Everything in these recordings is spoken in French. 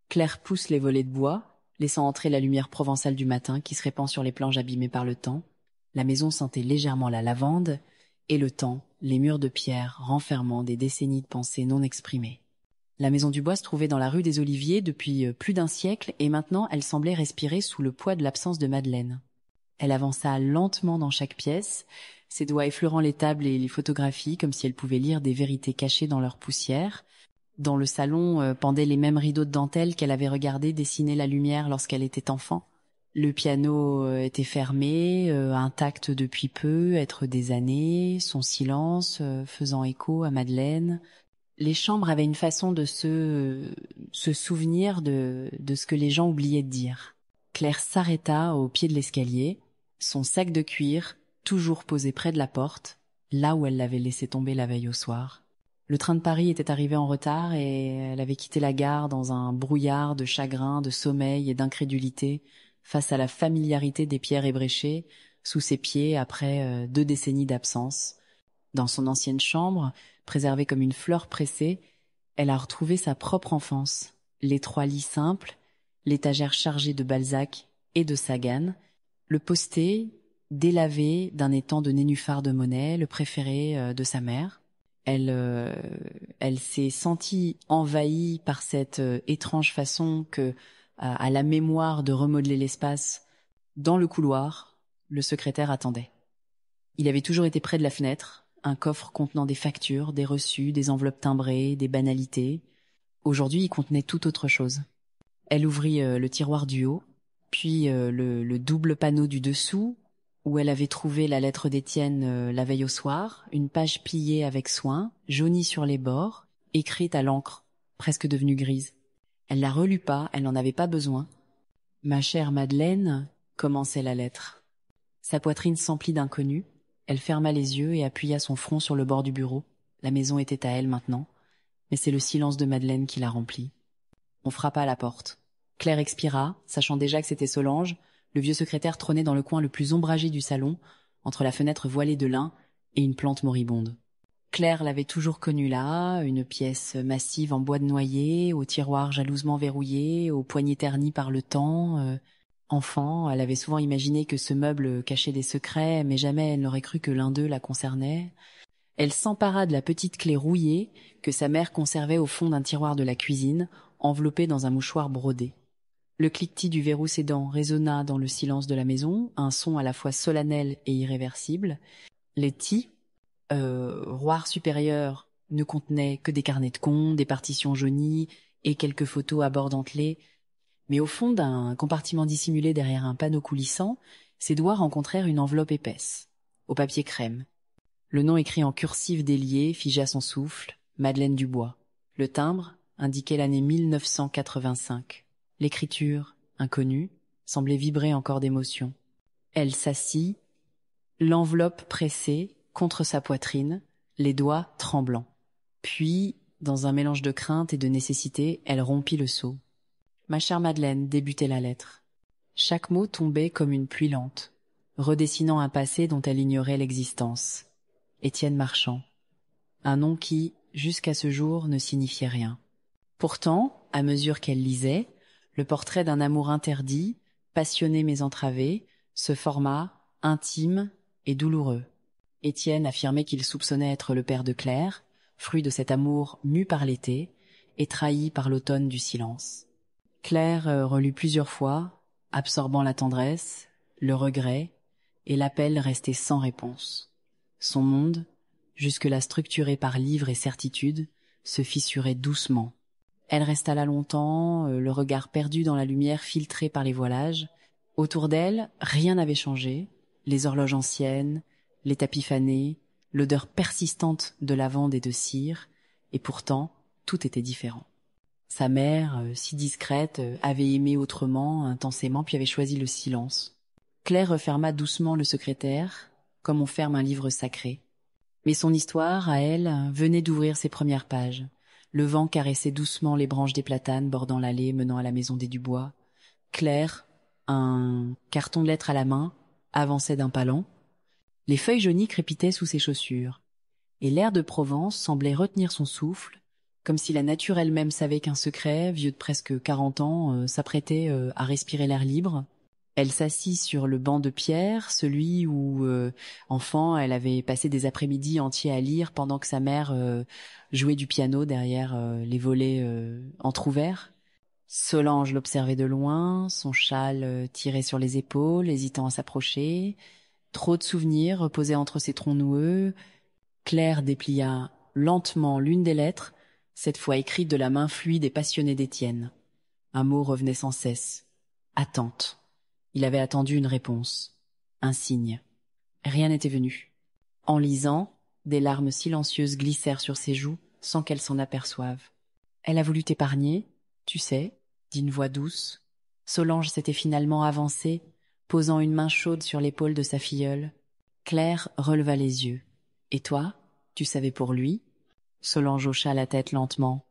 Claire pousse les volets de bois, laissant entrer la lumière provençale du matin qui se répand sur les planches abîmées par le temps. La maison sentait légèrement la lavande, et le temps, les murs de pierre renfermant des décennies de pensées non exprimées. La maison du bois se trouvait dans la rue des Oliviers depuis plus d'un siècle, et maintenant elle semblait respirer sous le poids de l'absence de Madeleine. Elle avança lentement dans chaque pièce, ses doigts effleurant les tables et les photographies comme si elle pouvait lire des vérités cachées dans leur poussière. Dans le salon pendaient les mêmes rideaux de dentelle qu'elle avait regardés dessiner la lumière lorsqu'elle était enfant. Le piano était fermé, intact depuis peu, être des années, son silence faisant écho à Madeleine. Les chambres avaient une façon de se souvenir de ce que les gens oubliaient de dire. Claire s'arrêta au pied de l'escalier, son sac de cuir toujours posé près de la porte, là où elle l'avait laissé tomber la veille au soir. Le train de Paris était arrivé en retard et elle avait quitté la gare dans un brouillard de chagrin, de sommeil et d'incrédulité face à la familiarité des pierres ébréchées sous ses pieds après 2 décennies d'absence. Dans son ancienne chambre, préservée comme une fleur pressée, elle a retrouvé sa propre enfance. Les 3 lits simples, l'étagère chargée de Balzac et de Sagan, le posté, délavé d'un étang de nénuphars de Monet, le préféré de sa mère. Elle s'est sentie envahie par cette étrange façon que, à la mémoire de remodeler l'espace, dans le couloir, le secrétaire attendait. Il avait toujours été près de la fenêtre, un coffre contenant des factures, des reçus, des enveloppes timbrées, des banalités. Aujourd'hui, il contenait tout autre chose. Elle ouvrit le tiroir du haut, puis le double panneau du dessous, où elle avait trouvé la lettre d'Étienne la veille au soir, une page pliée avec soin, jaunie sur les bords, écrite à l'encre, presque devenue grise. Elle la relut pas, elle n'en avait pas besoin. « Ma chère Madeleine », commençait la lettre. Sa poitrine s'emplit d'inconnu. Elle ferma les yeux et appuya son front sur le bord du bureau. La maison était à elle maintenant, mais c'est le silence de Madeleine qui la remplit. On frappa à la porte. Claire expira, sachant déjà que c'était Solange. Le vieux secrétaire trônait dans le coin le plus ombragé du salon, entre la fenêtre voilée de lin et une plante moribonde. Claire l'avait toujours connue là, une pièce massive en bois de noyer, au tiroir jalousement verrouillé, aux poignées ternies par le temps. Enfant, elle avait souvent imaginé que ce meuble cachait des secrets, mais jamais elle n'aurait cru que l'un d'eux la concernait. Elle s'empara de la petite clé rouillée que sa mère conservait au fond d'un tiroir de la cuisine, enveloppée dans un mouchoir brodé. Le cliquetis du verrou cédant résonna dans le silence de la maison, un son à la fois solennel et irréversible. Les tiroirs supérieurs ne contenaient que des carnets de comptes, des partitions jaunies et quelques photos à bord dentelés. Mais au fond d'un compartiment dissimulé derrière un panneau coulissant, ses doigts rencontrèrent une enveloppe épaisse, au papier crème. Le nom écrit en cursive déliée figea son souffle, Madeleine Dubois. Le timbre indiquait l'année 1985. L'écriture, inconnue, semblait vibrer encore d'émotion. Elle s'assit, l'enveloppe pressée contre sa poitrine, les doigts tremblants. Puis, dans un mélange de crainte et de nécessité, elle rompit le sceau. « Ma chère Madeleine » débutait la lettre. Chaque mot tombait comme une pluie lente, redessinant un passé dont elle ignorait l'existence. Étienne Marchand. Un nom qui, jusqu'à ce jour, ne signifiait rien. Pourtant, à mesure qu'elle lisait, le portrait d'un amour interdit, passionné mais entravé, se forma, intime et douloureux. Étienne affirmait qu'il soupçonnait être le père de Claire, fruit de cet amour mu par l'été et trahi par l'automne du silence. Claire relut plusieurs fois, absorbant la tendresse, le regret et l'appel resté sans réponse. Son monde, jusque-là structuré par livres et certitudes, se fissurait doucement. Elle resta là longtemps, le regard perdu dans la lumière filtrée par les voilages. Autour d'elle, rien n'avait changé. Les horloges anciennes, les tapis fanés, l'odeur persistante de lavande et de cire, et pourtant, tout était différent. Sa mère, si discrète, avait aimé autrement, intensément, puis avait choisi le silence. Claire referma doucement le secrétaire, comme on ferme un livre sacré. Mais son histoire, à elle, venait d'ouvrir ses premières pages. Le vent caressait doucement les branches des platanes bordant l'allée menant à la maison des Dubois. Claire, un carton de lettres à la main, avançait d'un pas lent. Les feuilles jaunies crépitaient sous ses chaussures, et l'air de Provence semblait retenir son souffle, comme si la nature elle-même savait qu'un secret, vieux de presque 40 ans, s'apprêtait à respirer l'air libre. Elle s'assit sur le banc de pierre, celui où, enfant, elle avait passé des après-midi entiers à lire pendant que sa mère jouait du piano derrière les volets entr'ouverts. Solange l'observait de loin, son châle tiré sur les épaules, hésitant à s'approcher. Trop de souvenirs reposaient entre ses troncs noueux. Claire déplia lentement l'une des lettres, cette fois écrite de la main fluide et passionnée d'Étienne. Un mot revenait sans cesse. Attente. Il avait attendu une réponse. Un signe. Rien n'était venu. En lisant, des larmes silencieuses glissèrent sur ses joues sans qu'elle s'en aperçoive. Elle a voulu t'épargner, tu sais, dit une voix douce. Solange s'était finalement avancée, posant une main chaude sur l'épaule de sa filleule. Claire releva les yeux. Et toi, tu savais pour lui? Solange hocha la tête lentement.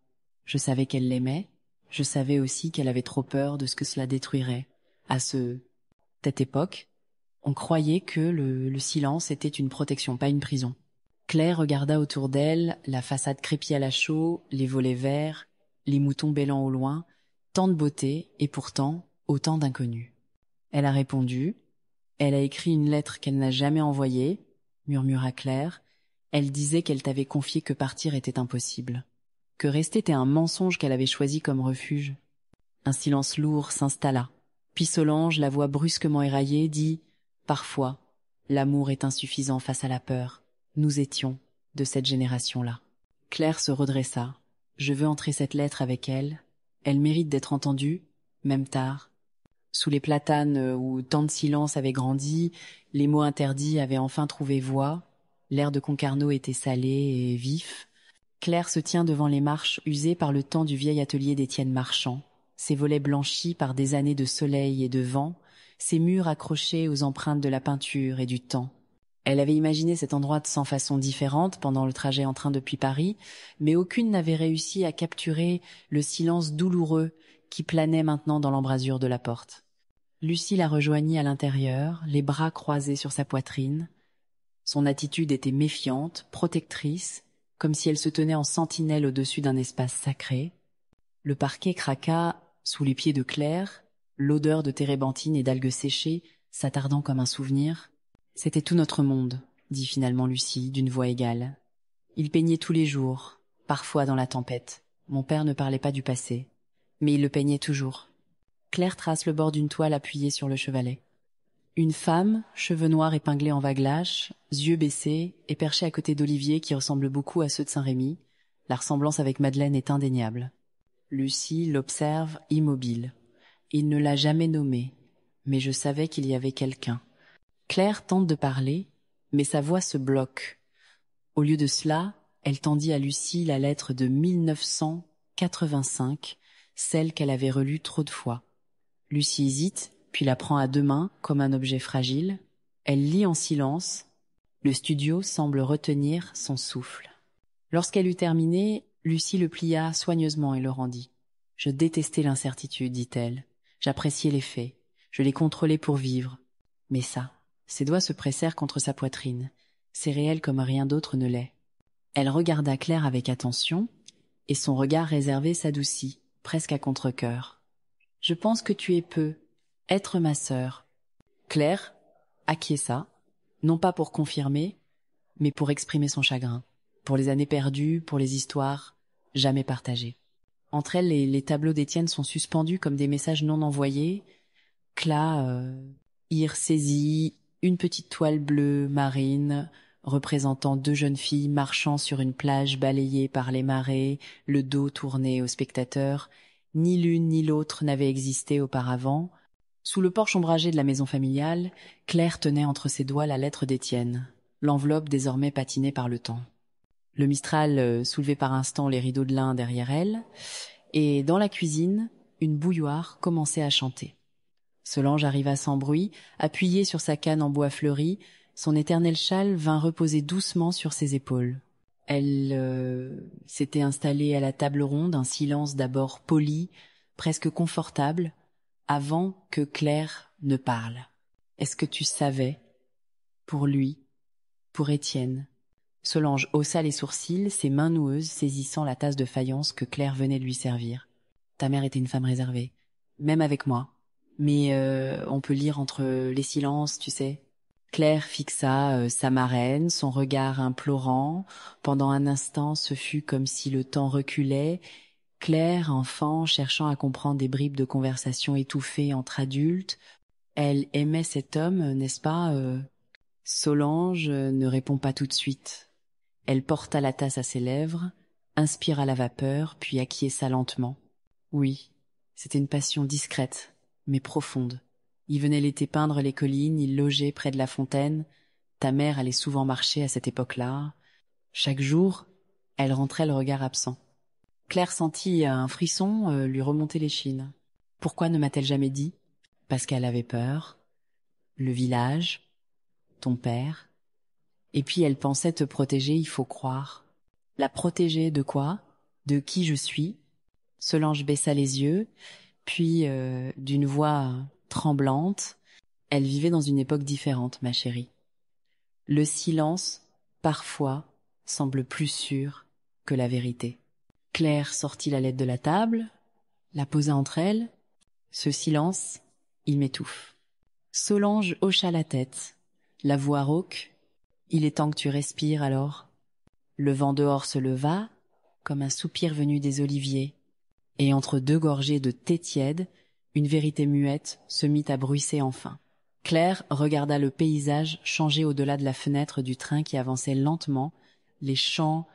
Je savais qu'elle l'aimait. Je savais aussi qu'elle avait trop peur de ce que cela détruirait. À cette époque, on croyait que le silence était une protection, pas une prison. Claire regarda autour d'elle, la façade crépie à la chaux, les volets verts, les moutons bêlant au loin, tant de beauté et pourtant autant d'inconnus. Elle a répondu. Elle a écrit une lettre qu'elle n'a jamais envoyée, murmura Claire. Elle disait qu'elle t'avait confié que partir était impossible, que rester était un mensonge qu'elle avait choisi comme refuge. Un silence lourd s'installa. Puis Solange, la voix brusquement éraillée, dit « Parfois, l'amour est insuffisant face à la peur. Nous étions de cette génération-là. » Claire se redressa. « Je veux entrer cette lettre avec elle. Elle mérite d'être entendue, même tard. » Sous les platanes où tant de silence avait grandi, les mots interdits avaient enfin trouvé voix. L'air de Concarneau était salé et vif. Claire se tient devant les marches usées par le temps du vieil atelier d'Étienne Marchand, ses volets blanchis par des années de soleil et de vent, ses murs accrochés aux empreintes de la peinture et du temps. Elle avait imaginé cet endroit de 100 façons différentes pendant le trajet en train depuis Paris, mais aucune n'avait réussi à capturer le silence douloureux qui planait maintenant dans l'embrasure de la porte. Lucie la rejoignit à l'intérieur, les bras croisés sur sa poitrine. Son attitude était méfiante, protectrice, comme si elle se tenait en sentinelle au-dessus d'un espace sacré. Le parquet craqua sous les pieds de Claire, l'odeur de térébenthine et d'algues séchées s'attardant comme un souvenir. « C'était tout notre monde, » dit finalement Lucie, d'une voix égale. Il peignait tous les jours, parfois dans la tempête. Mon père ne parlait pas du passé, mais il le peignait toujours. Claire trace le bord d'une toile appuyée sur le chevalet. Une femme, cheveux noirs épinglés en vagues lâches, yeux baissés, est perchée à côté d'Olivier qui ressemble beaucoup à ceux de Saint-Rémy. La ressemblance avec Madeleine est indéniable. Lucie l'observe immobile. Il ne l'a jamais nommé, mais je savais qu'il y avait quelqu'un. Claire tente de parler, mais sa voix se bloque. Au lieu de cela, elle tendit à Lucie la lettre de 1985, celle qu'elle avait relue trop de fois. Lucie hésite, puis la prend à deux mains comme un objet fragile. Elle lit en silence. Le studio semble retenir son souffle. Lorsqu'elle eut terminé, Lucie le plia soigneusement et le rendit. « Je détestais l'incertitude, dit-elle. J'appréciais les faits. Je les contrôlais pour vivre. Mais ça, » ses doigts se pressèrent contre sa poitrine. « C'est réel comme rien d'autre ne l'est. » Elle regarda Claire avec attention, et son regard réservé s'adoucit, presque à contre-cœur. « Je pense que tu es peu. Être ma sœur. » Claire acquiesça, non pas pour confirmer, mais pour exprimer son chagrin, pour les années perdues, pour les histoires jamais partagées. Entre elles, les tableaux d'Étienne sont suspendus comme des messages non envoyés. Cla, Ir saisit une petite toile bleue marine représentant deux jeunes filles marchant sur une plage balayée par les marées, le dos tourné aux spectateurs. Ni l'une ni l'autre n'avait existé auparavant. Sous le porche ombragé de la maison familiale, Claire tenait entre ses doigts la lettre d'Étienne, l'enveloppe désormais patinée par le temps. Le Mistral soulevait par instants les rideaux de lin derrière elle, et dans la cuisine, une bouilloire commençait à chanter. Solange arriva sans bruit, appuyée sur sa canne en bois fleuri, son éternel châle vint reposer doucement sur ses épaules. Elle s'était installée à la table ronde, un silence d'abord poli, presque confortable, avant que Claire ne parle. « Est-ce que tu savais, pour lui, pour Étienne, Solange haussa les sourcils, ses mains noueuses saisissant la tasse de faïence que Claire venait de lui servir. Ta mère était une femme réservée, même avec moi. Mais on peut lire entre les silences, tu sais. Claire fixa sa marraine, son regard implorant. Pendant un instant, ce fut comme si le temps reculait. Claire, enfant, cherchant à comprendre des bribes de conversation étouffées entre adultes. Elle aimait cet homme, n'est-ce pas Solange ne répond pas tout de suite. Elle porta la tasse à ses lèvres, inspira la vapeur, puis acquiesça lentement. Oui, c'était une passion discrète, mais profonde. Il venait l'été peindre les collines, il logeait près de la fontaine. Ta mère allait souvent marcher à cette époque-là. Chaque jour, elle rentrait le regard absent. Claire sentit un frisson lui remonter l'échine. Pourquoi ne m'a-t-elle jamais dit? Parce qu'elle avait peur. Le village, ton père. Et puis elle pensait te protéger, il faut croire. La protéger de quoi? De qui je suis? Solange baissa les yeux, puis d'une voix tremblante, elle vivait dans une époque différente, ma chérie. Le silence, parfois, semble plus sûr que la vérité. Claire sortit la lettre de la table, la posa entre elles. Ce silence, il m'étouffe. Solange hocha la tête, la voix rauque. Il est temps que tu respires alors. Le vent dehors se leva, comme un soupir venu des oliviers, et entre deux gorgées de thé tiède, une vérité muette se mit à bruisser enfin. Claire regarda le paysage changer au-delà de la fenêtre du train qui avançait lentement, les champs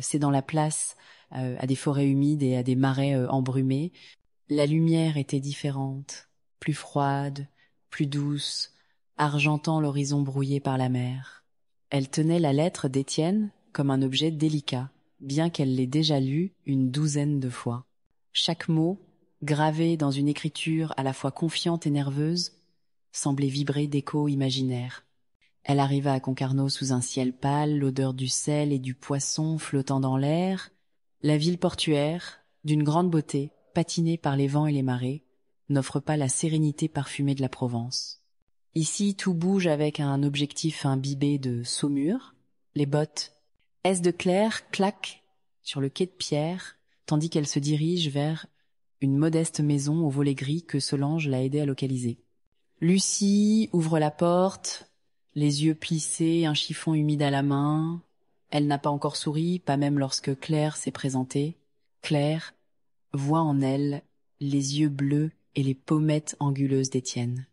cédant la place à des forêts humides et à des marais embrumés. La lumière était différente, plus froide, plus douce, argentant l'horizon brouillé par la mer. Elle tenait la lettre d'Étienne comme un objet délicat, bien qu'elle l'ait déjà lu une douzaine de fois. Chaque mot, gravé dans une écriture à la fois confiante et nerveuse, semblait vibrer d'échos imaginaires. Elle arriva à Concarneau sous un ciel pâle, l'odeur du sel et du poisson flottant dans l'air. La ville portuaire, d'une grande beauté, patinée par les vents et les marées, n'offre pas la sérénité parfumée de la Provence. Ici, tout bouge avec un objectif imbibé de saumure. Les bottes S de Claire claquent sur le quai de pierre, tandis qu'elle se dirige vers une modeste maison au volet gris que Solange l'a aidée à localiser. Lucie ouvre la porte, les yeux plissés, un chiffon humide à la main. Elle n'a pas encore souri, pas même lorsque Claire s'est présentée. Claire voit en elle les yeux bleus et les pommettes anguleuses d'Étienne.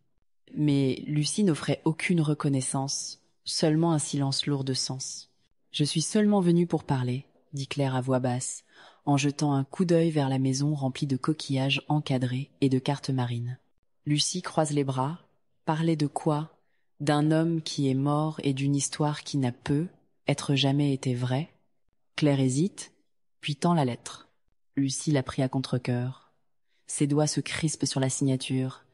Mais Lucie n'offrait aucune reconnaissance, seulement un silence lourd de sens. « Je suis seulement venue pour parler », dit Claire à voix basse, en jetant un coup d'œil vers la maison remplie de coquillages encadrés et de cartes marines. Lucie croise les bras. Parler de quoi? D'un homme qui est mort et d'une histoire qui n'a être jamais été vraie? Claire hésite, puis tend la lettre. Lucie la prit à contre-cœur. Ses doigts se crispent sur la signature.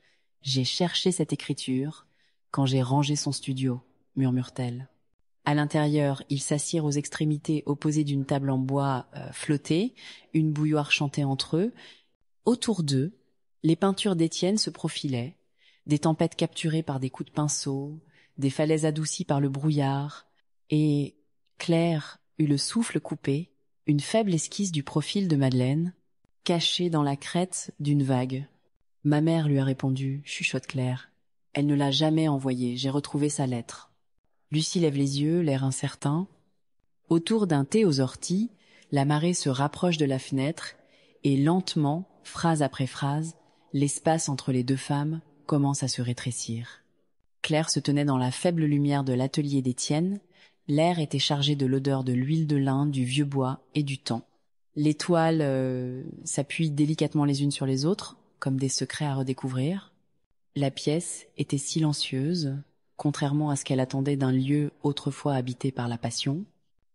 « J'ai cherché cette écriture quand j'ai rangé son studio », murmure-t-elle. À l'intérieur, ils s'assirent aux extrémités opposées d'une table en bois flottée, une bouilloire chantait entre eux. Autour d'eux, les peintures d'Étienne se profilaient, des tempêtes capturées par des coups de pinceau, des falaises adoucies par le brouillard, et Claire eut le souffle coupé, une faible esquisse du profil de Madeleine, cachée dans la crête d'une vague. « Ma mère lui a répondu, chuchote Claire. Elle ne l'a jamais envoyée, j'ai retrouvé sa lettre. » Lucie lève les yeux, l'air incertain. Autour d'un thé aux orties, la marée se rapproche de la fenêtre et lentement, phrase après phrase, l'espace entre les deux femmes commence à se rétrécir. Claire se tenait dans la faible lumière de l'atelier d'Étienne. L'air était chargé de l'odeur de l'huile de lin, du vieux bois et du temps. Les toiles s'appuient délicatement les unes sur les autres, comme des secrets à redécouvrir. La pièce était silencieuse, contrairement à ce qu'elle attendait d'un lieu autrefois habité par la passion.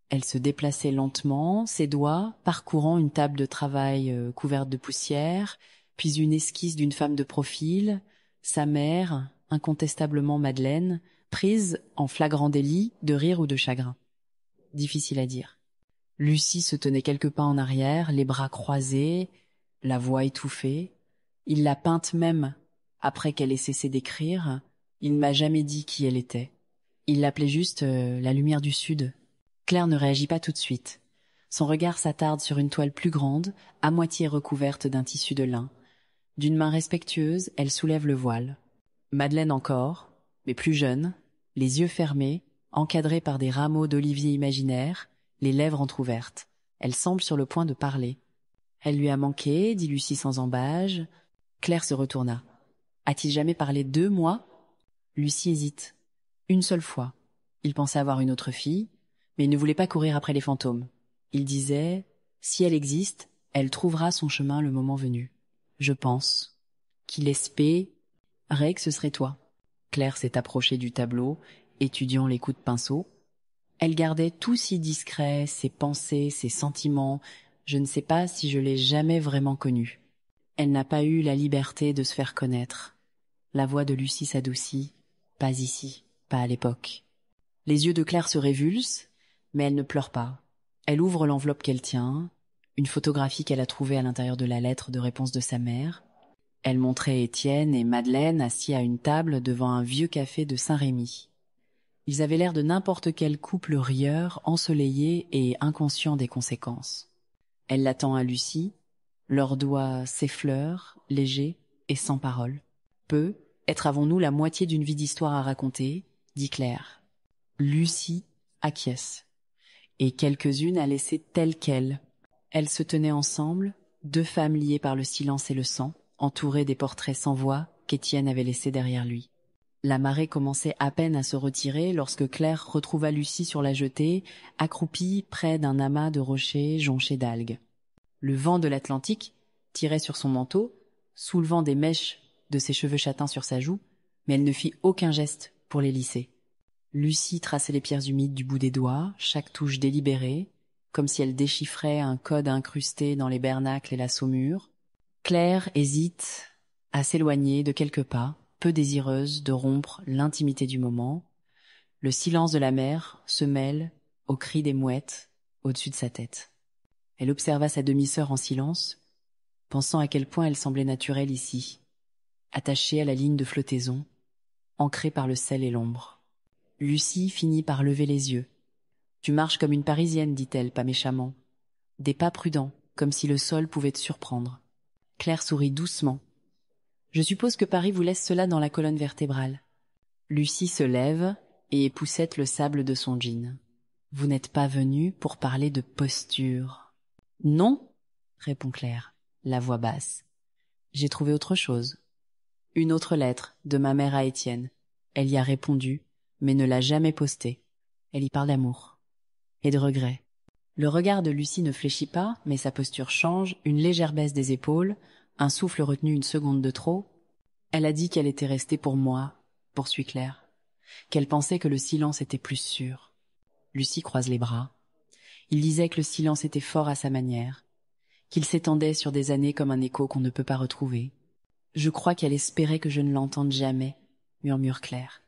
Elle se déplaçait lentement, ses doigts parcourant une table de travail couverte de poussière, puis une esquisse d'une femme de profil, sa mère, incontestablement Madeleine, prise en flagrant délit de rire ou de chagrin. Difficile à dire. Lucie se tenait quelques pas en arrière, les bras croisés, la voix étouffée. Il l'a peinte même après qu'elle ait cessé d'écrire. Il ne m'a jamais dit qui elle était. Il l'appelait juste la lumière du sud. Claire ne réagit pas tout de suite. Son regard s'attarde sur une toile plus grande, à moitié recouverte d'un tissu de lin. D'une main respectueuse, elle soulève le voile. Madeleine encore, mais plus jeune, les yeux fermés, encadrée par des rameaux d'olivier imaginaires, les lèvres entr'ouvertes. Elle semble sur le point de parler. Elle lui a manqué, dit Lucie sans embâge. Claire se retourna. A-t-il jamais parlé d'eux, moi? Lucie hésite. Une seule fois. Il pensait avoir une autre fille, mais il ne voulait pas courir après les fantômes. Il disait, si elle existe, elle trouvera son chemin le moment venu. Je pense qu'il espère que ce serait toi. Claire s'est approchée du tableau, étudiant les coups de pinceau. Elle gardait tout si discret, ses pensées, ses sentiments. Je ne sais pas si je l'ai jamais vraiment connue. Elle n'a pas eu la liberté de se faire connaître. La voix de Lucie s'adoucit. Pas ici, pas à l'époque. Les yeux de Claire se révulsent, mais elle ne pleure pas. Elle ouvre l'enveloppe qu'elle tient, une photographie qu'elle a trouvée à l'intérieur de la lettre de réponse de sa mère. Elle montrait Étienne et Madeleine assis à une table devant un vieux café de Saint-Rémy. Ils avaient l'air de n'importe quel couple rieur, ensoleillé et inconscient des conséquences. Elle l'attend à Lucie, leurs doigts s'effleurent, légers et sans parole. Peut-être avons-nous la moitié d'une vie d'histoire à raconter, dit Claire. Lucie acquiesce, et quelques-unes à laisser telles quelles. Elles se tenaient ensemble, deux femmes liées par le silence et le sang, entourées des portraits sans voix qu'Étienne avait laissés derrière lui. La marée commençait à peine à se retirer lorsque Claire retrouva Lucie sur la jetée, accroupie près d'un amas de rochers jonchés d'algues. Le vent de l'Atlantique tirait sur son manteau, soulevant des mèches de ses cheveux châtains sur sa joue, mais elle ne fit aucun geste pour les lisser. Lucie traçait les pierres humides du bout des doigts, chaque touche délibérée, comme si elle déchiffrait un code incrusté dans les bernacles et la saumure. Claire hésite à s'éloigner de quelques pas, peu désireuse de rompre l'intimité du moment. Le silence de la mer se mêle aux cris des mouettes au-dessus de sa tête. Elle observa sa demi-sœur en silence, pensant à quel point elle semblait naturelle ici, attachée à la ligne de flottaison, ancrée par le sel et l'ombre. Lucie finit par lever les yeux. « Tu marches comme une Parisienne, dit-elle, pas méchamment. Des pas prudents, comme si le sol pouvait te surprendre. » Claire sourit doucement. « Je suppose que Paris vous laisse cela dans la colonne vertébrale. » Lucie se lève et poussette le sable de son jean. « Vous n'êtes pas venue pour parler de posture. »« Non, répond Claire, la voix basse. J'ai trouvé autre chose. Une autre lettre, de ma mère à Étienne. Elle y a répondu, mais ne l'a jamais postée. Elle y parle d'amour. Et de regret. » Le regard de Lucie ne fléchit pas, mais sa posture change, une légère baisse des épaules, un souffle retenu une seconde de trop. « Elle a dit qu'elle était restée pour moi, poursuit Claire. Qu'elle pensait que le silence était plus sûr. » Lucie croise les bras. Il disait que le silence était fort à sa manière, qu'il s'étendait sur des années comme un écho qu'on ne peut pas retrouver. « Je crois qu'elle espérait que je ne l'entende jamais, » murmure Claire.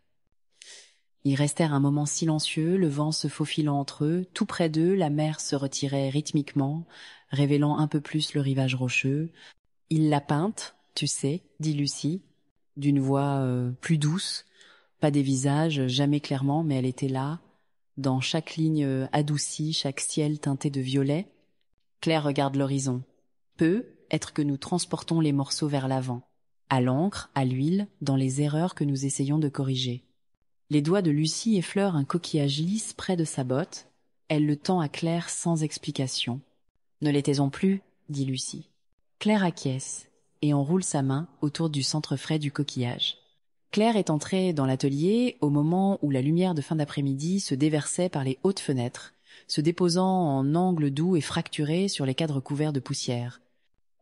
Ils restèrent un moment silencieux, le vent se faufilant entre eux. Tout près d'eux, la mer se retirait rythmiquement, révélant un peu plus le rivage rocheux. « Il l'a peinte, tu sais, » dit Lucie, d'une voix plus douce. Pas des visages, jamais clairement, mais elle était là, dans chaque ligne adoucie, chaque ciel teinté de violet. Claire regarde l'horizon. Peut-être que nous transportons les morceaux vers l'avant, à l'encre, à l'huile, dans les erreurs que nous essayons de corriger. Les doigts de Lucie effleurent un coquillage lisse près de sa botte. Elle le tend à Claire sans explication. « Ne les taisons plus, » dit Lucie. Claire acquiesce et enroule sa main autour du centre frais du coquillage. Claire est entrée dans l'atelier au moment où la lumière de fin d'après-midi se déversait par les hautes fenêtres, se déposant en angles doux et fracturés sur les cadres couverts de poussière.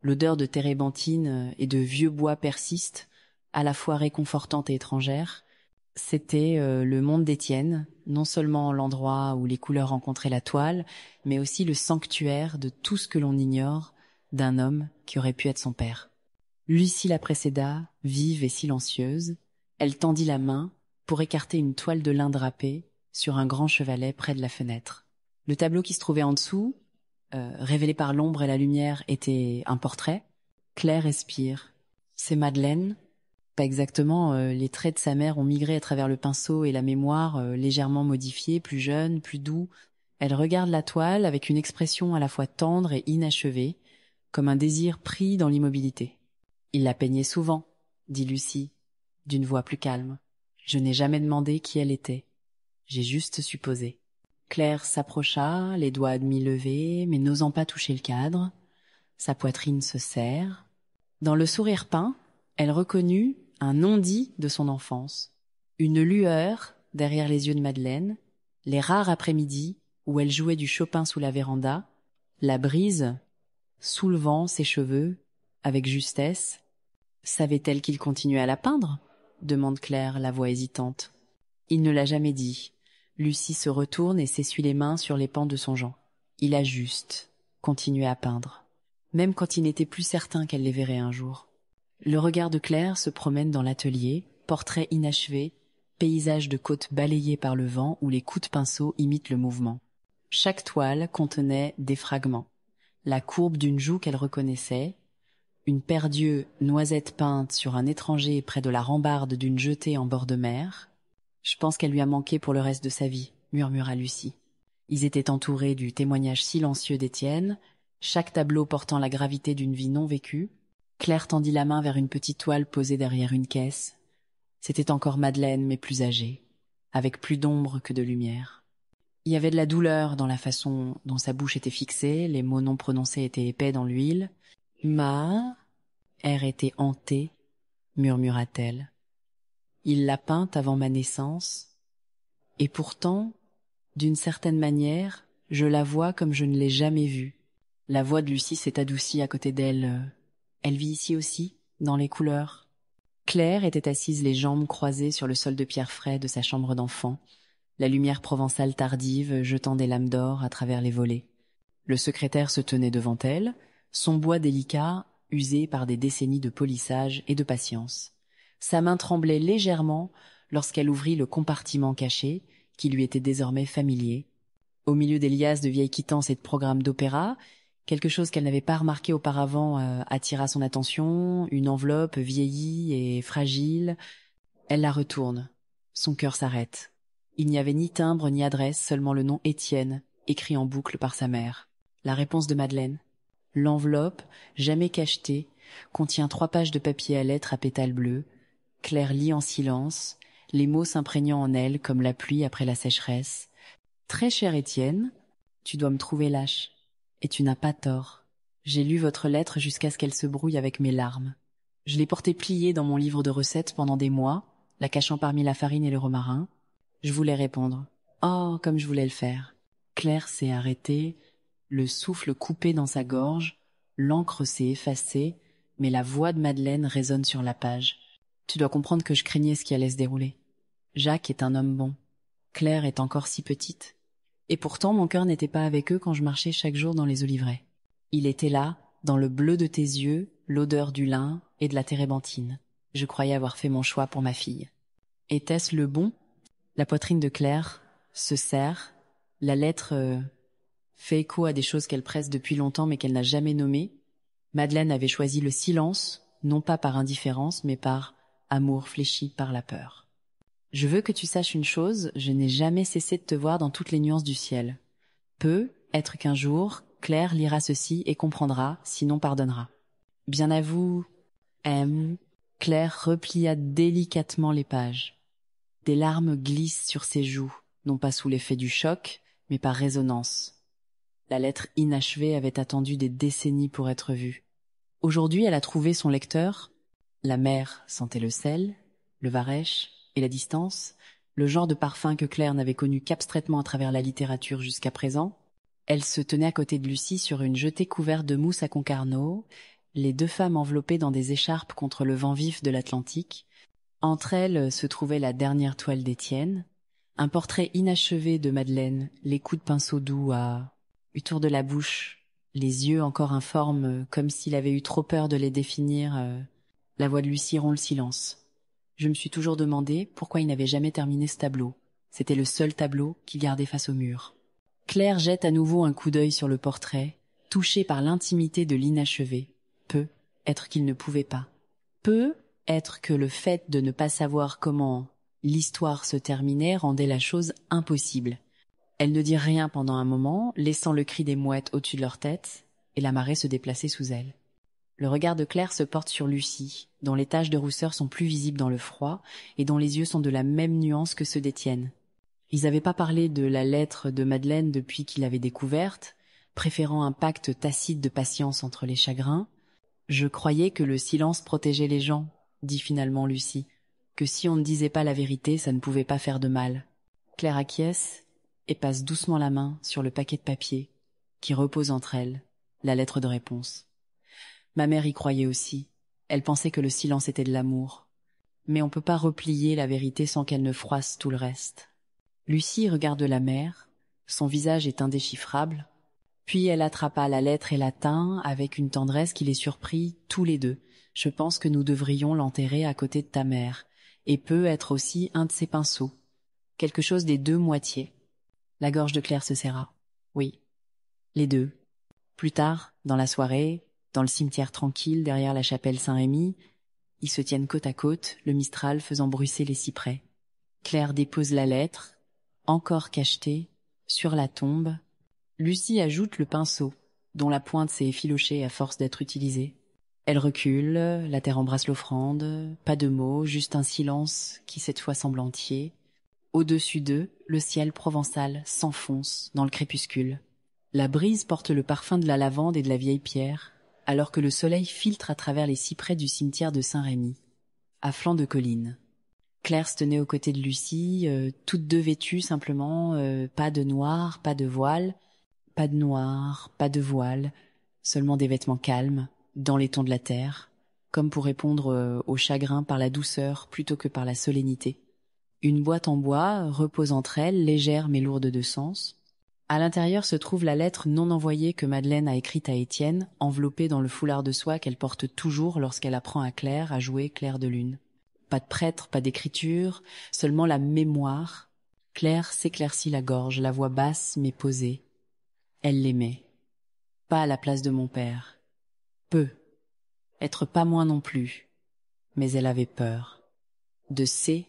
L'odeur de térébenthine et de vieux bois persiste, à la fois réconfortante et étrangère. C'était le monde d'Étienne, non seulement l'endroit où les couleurs rencontraient la toile, mais aussi le sanctuaire de tout ce que l'on ignore d'un homme qui aurait pu être son père. Lucie la précéda, vive et silencieuse. Elle tendit la main pour écarter une toile de lin drapée sur un grand chevalet près de la fenêtre. Le tableau qui se trouvait en dessous, révélé par l'ombre et la lumière, était un portrait. Claire respire. C'est Madeleine. Pas exactement, les traits de sa mère ont migré à travers le pinceau et la mémoire, légèrement modifiés, plus jeunes, plus doux, Elle regarde la toile avec une expression à la fois tendre et inachevée, comme un désir pris dans l'immobilité. « Il la peignait souvent, » dit Lucie, d'une voix plus calme. « Je n'ai jamais demandé qui elle était. J'ai juste supposé. » Claire s'approcha, les doigts à demi levés, mais n'osant pas toucher le cadre. Sa poitrine se serre. Dans le sourire peint, elle reconnut un non-dit de son enfance. Une lueur derrière les yeux de Madeleine, les rares après-midi où elle jouait du Chopin sous la véranda, la brise soulevant ses cheveux avec justesse. Savait-elle qu'il continuait à la peindre ? Demande Claire, la voix hésitante. Il ne l'a jamais dit. Lucie se retourne et s'essuie les mains sur les pans de son Jean. Il a juste continué à peindre, même quand il n'était plus certain qu'elle les verrait un jour. Le regard de Claire se promène dans l'atelier, portrait inachevé, paysage de côte balayé par le vent où les coups de pinceau imitent le mouvement. Chaque toile contenait des fragments. La courbe d'une joue qu'elle reconnaissait, une paire d'yeux noisette peinte sur un étranger près de la rambarde d'une jetée en bord de mer. « Je pense qu'elle lui a manqué pour le reste de sa vie », murmura Lucie. Ils étaient entourés du témoignage silencieux d'Étienne, chaque tableau portant la gravité d'une vie non vécue. Claire tendit la main vers une petite toile posée derrière une caisse. C'était encore Madeleine, mais plus âgée, avec plus d'ombre que de lumière. Il y avait de la douleur dans la façon dont sa bouche était fixée, les mots non prononcés étaient épais dans l'huile. « Ma... air était hanté », murmura-t-elle. « Il l'a peinte avant ma naissance, et pourtant, d'une certaine manière, je la vois comme je ne l'ai jamais vue. » La voix de Lucie s'est adoucie à côté d'elle. « Elle vit ici aussi, dans les couleurs ?» Claire était assise les jambes croisées sur le sol de pierre frais de sa chambre d'enfant, la lumière provençale tardive jetant des lames d'or à travers les volets. Le secrétaire se tenait devant elle, son bois délicat, usé par des décennies de polissage et de patience. Sa main tremblait légèrement lorsqu'elle ouvrit le compartiment caché, qui lui était désormais familier. Au milieu des liasses de vieilles quittances et de programmes d'opéra, quelque chose qu'elle n'avait pas remarqué auparavant attira son attention, une enveloppe vieillie et fragile. Elle la retourne. Son cœur s'arrête. Il n'y avait ni timbre ni adresse, seulement le nom Étienne, écrit en boucle par sa mère. La réponse de Madeleine. L'enveloppe, jamais cachetée, contient 3 pages de papier à lettres à pétales bleus. Claire lit en silence, les mots s'imprégnant en elle comme la pluie après la sécheresse. « Très cher Étienne, tu dois me trouver lâche. Et tu n'as pas tort. J'ai lu votre lettre jusqu'à ce qu'elle se brouille avec mes larmes. Je l'ai portée pliée dans mon livre de recettes pendant des mois, la cachant parmi la farine et le romarin. Je voulais répondre. Oh, comme je voulais le faire. » Claire s'est arrêtée, le souffle coupé dans sa gorge, l'encre s'est effacée, mais la voix de Madeleine résonne sur la page. « Tu dois comprendre que je craignais ce qui allait se dérouler. Jacques est un homme bon. Claire est encore si petite. Et pourtant, mon cœur n'était pas avec eux quand je marchais chaque jour dans les oliveraies. Il était là, dans le bleu de tes yeux, l'odeur du lin et de la térébenthine. Je croyais avoir fait mon choix pour ma fille. Était-ce le bon ? » La poitrine de Claire se serre. La lettre fait écho à des choses qu'elle presse depuis longtemps mais qu'elle n'a jamais nommées. Madeleine avait choisi le silence, non pas par indifférence, mais par amour fléchi par la peur. « Je veux que tu saches une chose, je n'ai jamais cessé de te voir dans toutes les nuances du ciel. Peut être qu'un jour, Claire lira ceci et comprendra, sinon pardonnera. Bien à vous, M. » Claire replia délicatement les pages. Des larmes glissent sur ses joues, non pas sous l'effet du choc, mais par résonance. La lettre inachevée avait attendu des décennies pour être vue. Aujourd'hui, elle a trouvé son lecteur. La mer sentait le sel, le varech et la distance, le genre de parfum que Claire n'avait connu qu'abstraitement à travers la littérature jusqu'à présent. Elle se tenait à côté de Lucie sur une jetée couverte de mousse à Concarneau, les 2 femmes enveloppées dans des écharpes contre le vent vif de l'Atlantique. Entre elles se trouvait la dernière toile d'Étienne, un portrait inachevé de Madeleine, les coups de pinceau doux autour de la bouche, les yeux encore informes, comme s'il avait eu trop peur de les définir. La voix de Lucie rompt le silence. Je me suis toujours demandé pourquoi il n'avait jamais terminé ce tableau. C'était le seul tableau qu'il gardait face au mur. Claire jette à nouveau un coup d'œil sur le portrait, touchée par l'intimité de l'inachevé. Peut être qu'il ne pouvait pas. Peut être que le fait de ne pas savoir comment l'histoire se terminait rendait la chose impossible. Elles ne dirent rien pendant un moment, laissant le cri des mouettes au-dessus de leur tête et la marée se déplacer sous elles. Le regard de Claire se porte sur Lucie, dont les taches de rousseur sont plus visibles dans le froid et dont les yeux sont de la même nuance que ceux d'Étienne. Ils n'avaient pas parlé de la lettre de Madeleine depuis qu'il l'avait découverte, préférant un pacte tacite de patience entre les chagrins. « Je croyais que le silence protégeait les gens, » dit finalement Lucie, « que si on ne disait pas la vérité, ça ne pouvait pas faire de mal. » Claire acquiesce et passe doucement la main sur le paquet de papier qui repose entre elles, la lettre de réponse. Ma mère y croyait aussi. Elle pensait que le silence était de l'amour. Mais on ne peut pas replier la vérité sans qu'elle ne froisse tout le reste. Lucie regarde la mère, son visage est indéchiffrable, puis elle attrapa la lettre et la tint avec une tendresse qui les surprit tous les deux. Je pense que nous devrions l'enterrer à côté de ta mère, et peut être aussi un de ses pinceaux. Quelque chose des deux moitiés. La gorge de Claire se serra. Oui, les deux. Plus tard, dans la soirée, dans le cimetière tranquille derrière la chapelle Saint-Rémy, ils se tiennent côte à côte, le Mistral faisant bruisser les cyprès. Claire dépose la lettre, encore cachetée, sur la tombe. Lucie ajoute le pinceau, dont la pointe s'est effilochée à force d'être utilisée. Elle recule, la terre embrasse l'offrande, pas de mots, juste un silence qui cette fois semble entier. Au-dessus d'eux, le ciel provençal s'enfonce dans le crépuscule. La brise porte le parfum de la lavande et de la vieille pierre, alors que le soleil filtre à travers les cyprès du cimetière de Saint-Rémy, à flanc de colline. Claire se tenait aux côtés de Lucie, toutes deux vêtues simplement, pas de noir, pas de voile, pas de noir, pas de voile, seulement des vêtements calmes, dans les tons de la terre, comme pour répondre au chagrin par la douceur plutôt que par la solennité. Une boîte en bois repose entre elles, légère mais lourde de sens. À l'intérieur se trouve la lettre non envoyée que Madeleine a écrite à Étienne, enveloppée dans le foulard de soie qu'elle porte toujours lorsqu'elle apprend à Claire à jouer Clair de Lune. Pas de prêtre, pas d'écriture, seulement la mémoire. Claire s'éclaircit la gorge, la voix basse mais posée. Elle l'aimait. Pas à la place de mon père. Peu. Être pas moins non plus. Mais elle avait peur. De ces,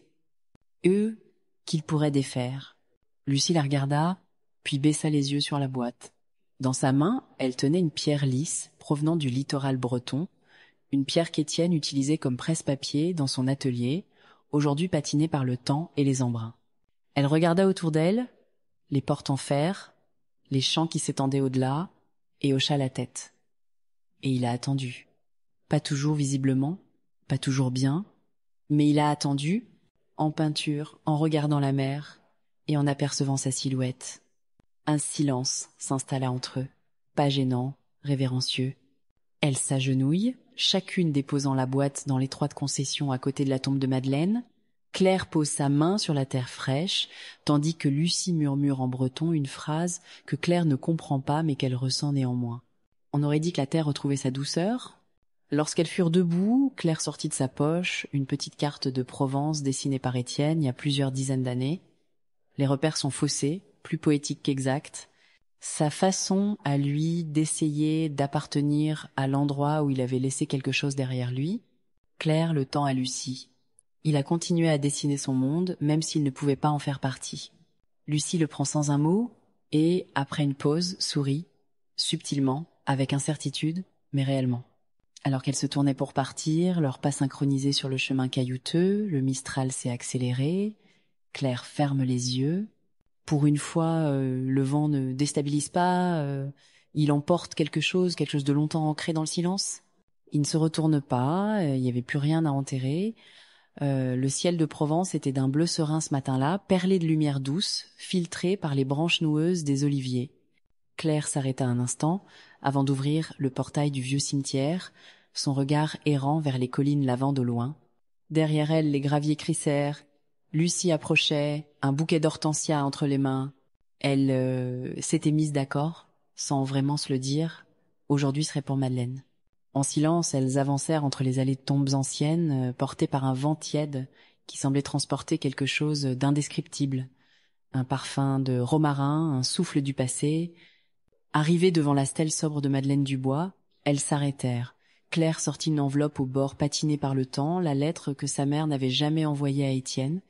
eux, qu'il pourrait défaire. Lucie la regarda, puis baissa les yeux sur la boîte. Dans sa main, elle tenait une pierre lisse provenant du littoral breton, une pierre qu'Étienne utilisait comme presse-papier dans son atelier, aujourd'hui patinée par le temps et les embruns. Elle regarda autour d'elle, les portes en fer, les champs qui s'étendaient au-delà, et hocha la tête. Et il a attendu. Pas toujours visiblement, pas toujours bien, mais il a attendu, en peinture, en regardant la mer, et en apercevant sa silhouette. Un silence s'installa entre eux, pas gênant, révérencieux. Elle s'agenouille, chacune déposant la boîte dans l'étroite concession à côté de la tombe de Madeleine. Claire pose sa main sur la terre fraîche, tandis que Lucie murmure en breton une phrase que Claire ne comprend pas mais qu'elle ressent néanmoins. On aurait dit que la terre retrouvait sa douceur. Lorsqu'elles furent debout, Claire sortit de sa poche une petite carte de Provence dessinée par Étienne il y a plusieurs dizaines d'années. Les repères sont faussés, plus poétiques qu'exacts. Sa façon à lui d'essayer d'appartenir à l'endroit où il avait laissé quelque chose derrière lui. Claire le tend à Lucie. Il a continué à dessiner son monde, même s'il ne pouvait pas en faire partie. Lucie le prend sans un mot et, après une pause, sourit, subtilement, avec incertitude, mais réellement. Alors qu'elle se tournait pour partir, leurs pas synchronisés sur le chemin caillouteux, le Mistral s'est accéléré. Claire ferme les yeux. Pour une fois, le vent ne déstabilise pas, il emporte quelque chose de longtemps ancré dans le silence. Il ne se retourne pas, il n'y avait plus rien à enterrer. Le ciel de Provence était d'un bleu serein ce matin-là, perlé de lumière douce, filtré par les branches noueuses des oliviers. Claire s'arrêta un instant, avant d'ouvrir le portail du vieux cimetière, son regard errant vers les collines lavandes au loin. Derrière elle, les graviers crissèrent. Lucie approchait, un bouquet d'hortensias entre les mains. Elle s'était mise d'accord, sans vraiment se le dire. Aujourd'hui serait pour Madeleine. En silence, elles avancèrent entre les allées de tombes anciennes, portées par un vent tiède qui semblait transporter quelque chose d'indescriptible. Un parfum de romarin, un souffle du passé. Arrivées devant la stèle sobre de Madeleine Dubois, elles s'arrêtèrent. Claire sortit une enveloppe au bord patiné par le temps, la lettre que sa mère n'avait jamais envoyée à Étienne.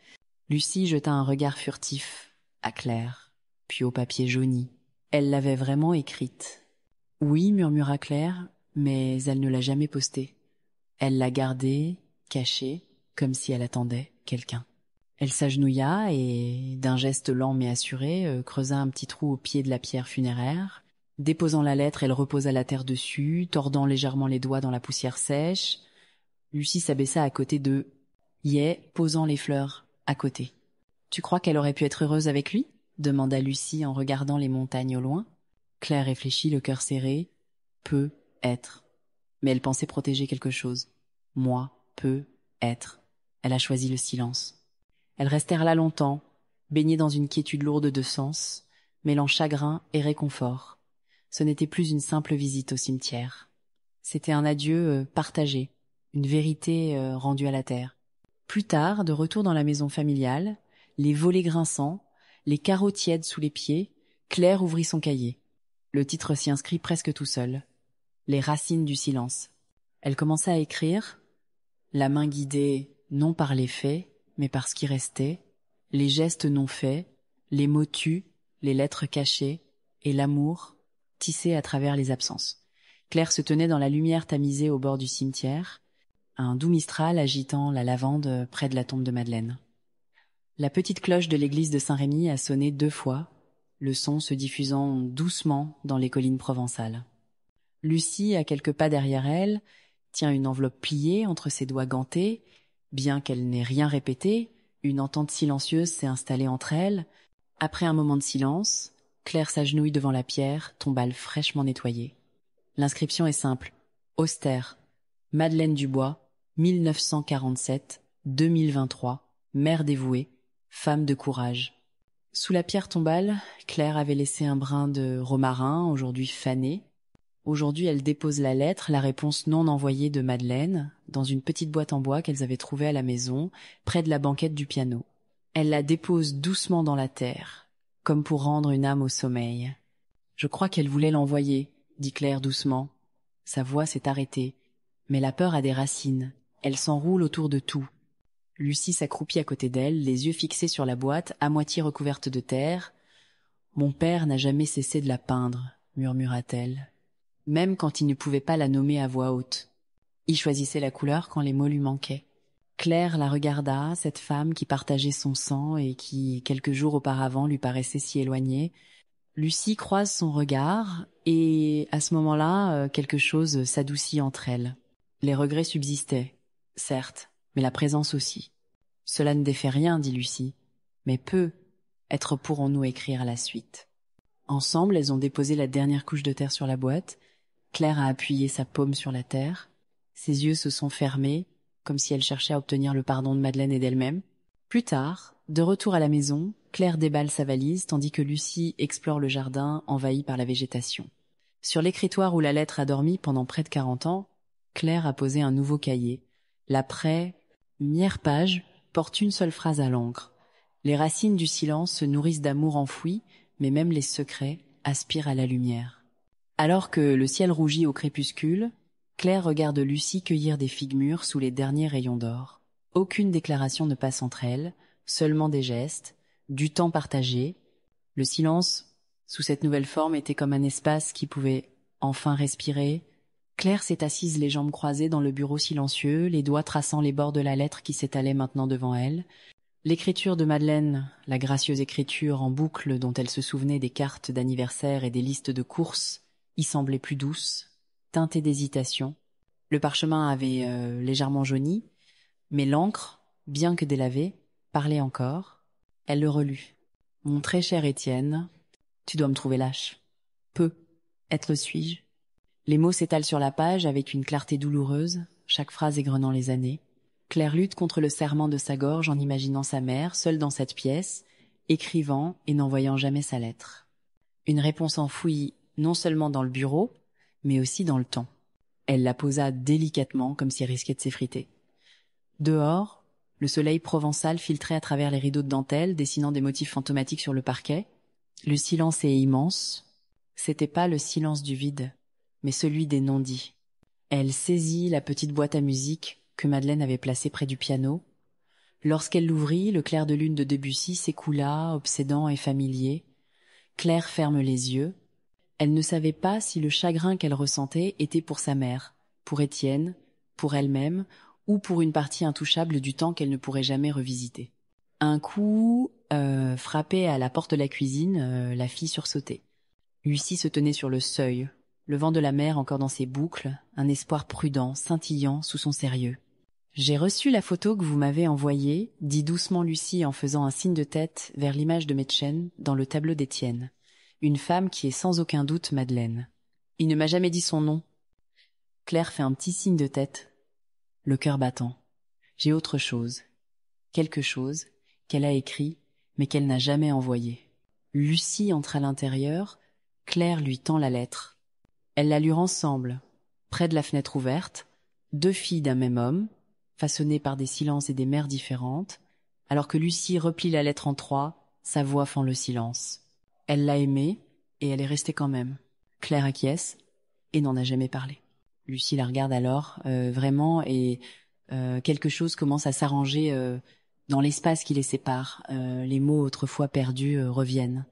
Lucie jeta un regard furtif à Claire. puis au papier jauni. Elle l'avait vraiment écrite. « Oui, murmura Claire, mais elle ne l'a jamais postée. Elle l'a gardée, cachée, comme si elle attendait quelqu'un. » Elle s'agenouilla et, d'un geste lent mais assuré, creusa un petit trou au pied de la pierre funéraire. Déposant la lettre, elle reposa la terre dessus, tordant légèrement les doigts dans la poussière sèche. Lucie s'abaissa à côté de Yé, posant les fleurs à côté. « Tu crois qu'elle aurait pu être heureuse avec lui ?» demanda Lucie en regardant les montagnes au loin. Claire réfléchit, le cœur serré. « Peut être. » Mais elle pensait protéger quelque chose. « Moi, peut être. » Elle a choisi le silence. Elles restèrent là longtemps, baignées dans une quiétude lourde de sens, mêlant chagrin et réconfort. Ce n'était plus une simple visite au cimetière. C'était un adieu partagé, une vérité rendue à la terre. Plus tard, de retour dans la maison familiale, les volets grinçants, les carreaux tièdes sous les pieds, Claire ouvrit son cahier. Le titre s'y inscrit presque tout seul. Les racines du silence. Elle commença à écrire, la main guidée non par les faits, mais par ce qui restait, les gestes non faits, les mots tus, les lettres cachées, et l'amour tissé à travers les absences. Claire se tenait dans la lumière tamisée au bord du cimetière, un doux mistral agitant la lavande près de la tombe de Madeleine. La petite cloche de l'église de Saint-Rémy a sonné 2 fois, le son se diffusant doucement dans les collines provençales. Lucie, à quelques pas derrière elle, tient une enveloppe pliée entre ses doigts gantés. Bien qu'elle n'ait rien répété, une entente silencieuse s'est installée entre elles. Après un moment de silence, Claire s'agenouille devant la pierre, tombale fraîchement nettoyée. L'inscription est simple. Austère. Madeleine Dubois, 1947-2023, mère dévouée, femme de courage. Sous la pierre tombale, Claire avait laissé un brin de romarin, aujourd'hui fané. Aujourd'hui, elle dépose la lettre, la réponse non envoyée de Madeleine, dans une petite boîte en bois qu'elles avaient trouvée à la maison, près de la banquette du piano. Elle la dépose doucement dans la terre, comme pour rendre une âme au sommeil. « Je crois qu'elle voulait l'envoyer, » dit Claire doucement. Sa voix s'est arrêtée, mais la peur a des racines. Elle s'enroule autour de tout. Lucie s'accroupit à côté d'elle, les yeux fixés sur la boîte, à moitié recouverte de terre. « Mon père n'a jamais cessé de la peindre, » murmura-t-elle. Même quand il ne pouvait pas la nommer à voix haute. Il choisissait la couleur quand les mots lui manquaient. Claire la regarda, cette femme qui partageait son sang et qui, quelques jours auparavant, lui paraissait si éloignée. Lucie croise son regard et, à ce moment-là, quelque chose s'adoucit entre elles. Les regrets subsistaient, certes, mais la présence aussi. « Cela ne défait rien, dit Lucie, mais peut-être pourrons-nous écrire la suite. » Ensemble, elles ont déposé la dernière couche de terre sur la boîte. Claire a appuyé sa paume sur la terre. Ses yeux se sont fermés, comme si elle cherchait à obtenir le pardon de Madeleine et d'elle-même. Plus tard, de retour à la maison, Claire déballe sa valise, tandis que Lucie explore le jardin envahi par la végétation. Sur l'écritoire où la lettre a dormi pendant près de 40 ans, Claire a posé un nouveau cahier. La première page porte une seule phrase à l'encre. Les racines du silence se nourrissent d'amour enfoui, mais même les secrets aspirent à la lumière. Alors que le ciel rougit au crépuscule, Claire regarde Lucie cueillir des figues mûres sous les derniers rayons d'or. Aucune déclaration ne passe entre elles, seulement des gestes, du temps partagé. Le silence, sous cette nouvelle forme, était comme un espace qui pouvait enfin respirer. Claire s'est assise les jambes croisées dans le bureau silencieux, les doigts traçant les bords de la lettre qui s'étalait maintenant devant elle. L'écriture de Madeleine, la gracieuse écriture en boucle dont elle se souvenait des cartes d'anniversaire et des listes de courses, y semblait plus douce, teintée d'hésitation. Le parchemin avait légèrement jauni, mais l'encre, bien que délavée, parlait encore. Elle le relut. « Mon très cher Étienne, tu dois me trouver lâche. Peut-être le suis-je. » Les mots s'étalent sur la page avec une clarté douloureuse, chaque phrase égrenant les années. Claire lutte contre le serrement de sa gorge en imaginant sa mère, seule dans cette pièce, écrivant et n'envoyant jamais sa lettre. Une réponse enfouie non seulement dans le bureau, mais aussi dans le temps. Elle la posa délicatement, comme si elle risquait de s'effriter. Dehors, le soleil provençal filtrait à travers les rideaux de dentelle, dessinant des motifs fantomatiques sur le parquet. Le silence est immense. C'était pas le silence du vide, mais celui des non-dits. Elle saisit la petite boîte à musique que Madeleine avait placée près du piano. Lorsqu'elle l'ouvrit, le clair de lune de Debussy s'écoula, obsédant et familier. Claire ferme les yeux. Elle ne savait pas si le chagrin qu'elle ressentait était pour sa mère, pour Étienne, pour elle-même, ou pour une partie intouchable du temps qu'elle ne pourrait jamais revisiter. Un coup frappé à la porte de la cuisine, la fille sursautait. Lucie se tenait sur le seuil, le vent de la mer encore dans ses boucles, un espoir prudent, scintillant sous son sérieux. « J'ai reçu la photo que vous m'avez envoyée, dit doucement Lucie en faisant un signe de tête vers l'image de Mädchen dans le tableau d'Étienne. Une femme qui est sans aucun doute Madeleine. Il ne m'a jamais dit son nom. » Claire fait un petit signe de tête, le cœur battant. J'ai autre chose, quelque chose qu'elle a écrit, mais qu'elle n'a jamais envoyé. Lucie entre à l'intérieur, Claire lui tend la lettre. Elles la lurent ensemble, près de la fenêtre ouverte, deux filles d'un même homme, façonnées par des silences et des mers différentes, alors que Lucie replie la lettre en trois, sa voix fend le silence. Elle l'a aimé, et elle est restée quand même. Claire acquiesce, et n'en a jamais parlé. Lucie la regarde alors, vraiment, et quelque chose commence à s'arranger dans l'espace qui les sépare. Les mots autrefois perdus reviennent.